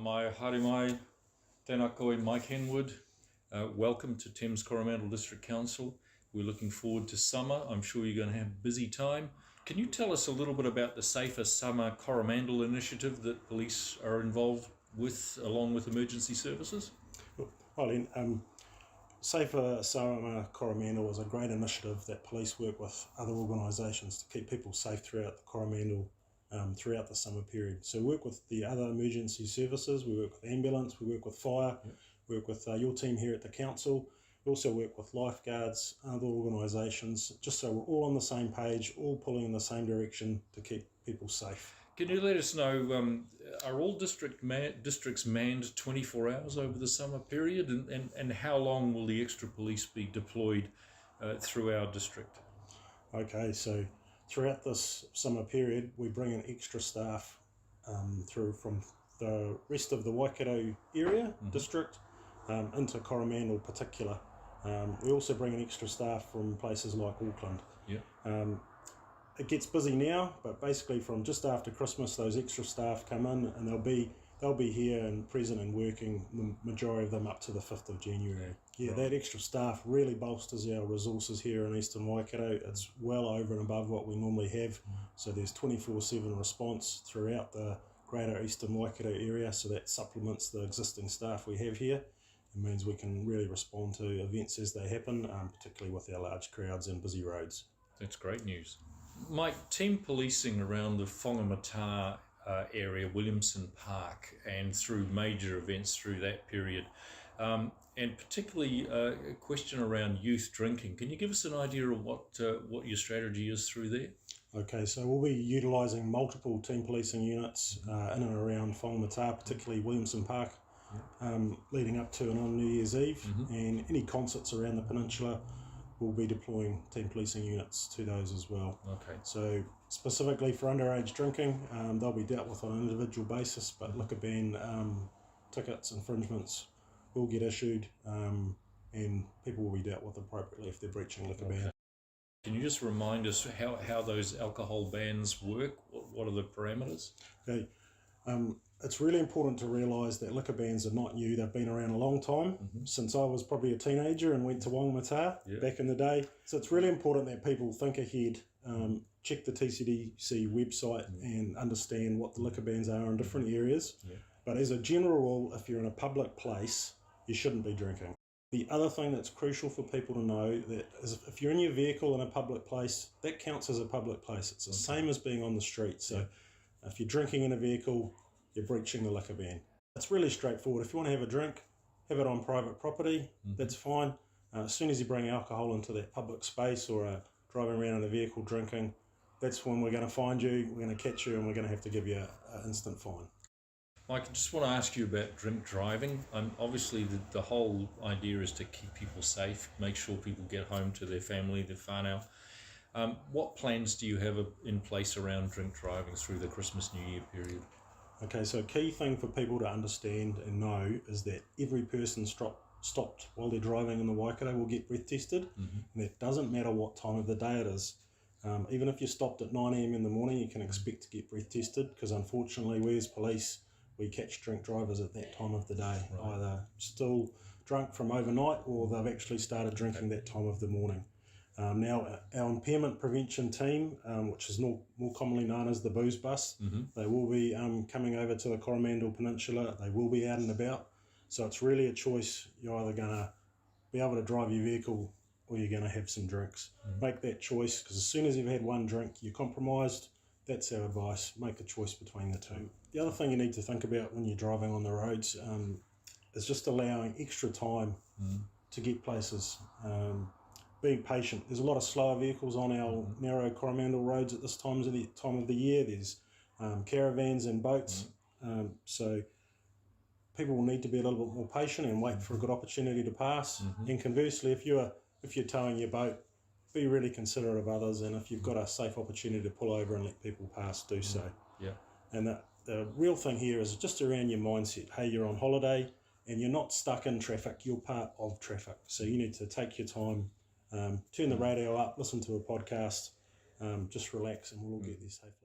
Mai haere mai, tēnā koe, Mike Henwood. Welcome to Thames Coromandel District Council. We're looking forward to summer. I'm sure you're going to have a busy time. Can you tell us a little bit about the Safer Summer Coromandel initiative that police are involved with, along with emergency services? Hi Len. Safer Summer Coromandel is a great initiative that police work with other organisations to keep people safe throughout the Coromandel throughout the summer period. So we work with the other emergency services, we work with ambulance, we work with fire, we work with your team here at the council. We also work with lifeguards, other organisations, just so we're all on the same page, all pulling in the same direction to keep people safe. Can you let us know, are all districts manned 24 hours over the summer period, and how long will the extra police be deployed through our district? Okay, so throughout this summer period, we bring in extra staff through from the rest of the Waikato area district into Coromandel particular. We also bring in extra staff from places like Auckland. It gets busy now, but basically from just after Christmas, those extra staff come in and they'll be here and present and working, the majority of them up to the 5th of January. That extra staff really bolsters our resources here in Eastern Waikato. It's well over and above what we normally have. So there's 24/7 response throughout the greater Eastern Waikato area, so that supplements the existing staff we have here. It means we can really respond to events as they happen, particularly with our large crowds and busy roads. That's great news. Mike, team policing around the Whangamata area, Williamson Park, and through major events through that period, and particularly a question around youth drinking. Can you give us an idea of what your strategy is through there? Okay, so we'll be utilising multiple team policing units in and around Whangamata, particularly Williamson Park, leading up to and on New Year's Eve, and any concerts around the peninsula. We'll be deploying team policing units to those as well. Okay. So specifically for underage drinking, they'll be dealt with on an individual basis, but liquor ban tickets, infringements will get issued, and people will be dealt with appropriately if they're breaching liquor ban. Can you just remind us how those alcohol bans work? What are the parameters? Okay. It's really important to realise that liquor bans are not new. They've been around a long time, since I was probably a teenager and went to Whangamata back in the day. So it's really important that people think ahead, check the TCDC website and understand what the liquor bans are in different areas. But as a general rule, if you're in a public place, you shouldn't be drinking. The other thing that's crucial for people to know that is if you're in your vehicle in a public place, that counts as a public place. It's the same as being on the street. So if you're drinking in a vehicle, you're breaching the liquor ban. It's really straightforward. If you want to have a drink, have it on private property, that's fine. As soon as you bring alcohol into that public space or driving around in a vehicle drinking, that's when we're going to find you, we're going to catch you, and we're going to have to give you an instant fine. Mike, I just want to ask you about drink driving. Obviously, the whole idea is to keep people safe, make sure people get home to their family, their whānau. What plans do you have in place around drink driving through the Christmas New Year period? Okay, so a key thing for people to understand and know is that every person stopped while they're driving in the Waikato will get breath tested, and it doesn't matter what time of the day it is. Even if you're stopped at 9 AM in the morning, you can expect to get breath tested, because unfortunately we as police, we catch drink drivers at that time of the day, either still drunk from overnight or they've actually started drinking that time of the morning. Now, our impairment prevention team, which is more commonly known as the booze bus, they will be coming over to the Coromandel Peninsula. They will be out and about. So it's really a choice. You're either going to be able to drive your vehicle or you're going to have some drinks. Make that choice, because as soon as you've had one drink, you're compromised. That's our advice. Make a choice between the two. The other thing you need to think about when you're driving on the roads is just allowing extra time to get places. Being patient. There's a lot of slower vehicles on our narrow Coromandel roads at this time of the year. There's caravans and boats, so people will need to be a little bit more patient and wait for a good opportunity to pass. And conversely, if you're towing your boat, be really considerate of others, and if you've got a safe opportunity to pull over and let people pass, do so. And the real thing here is just around your mindset. Hey, you're on holiday and you're not stuck in traffic, you're part of traffic. So you need to take your time, turn the radio up, listen to a podcast, just relax, and we'll all get there safely.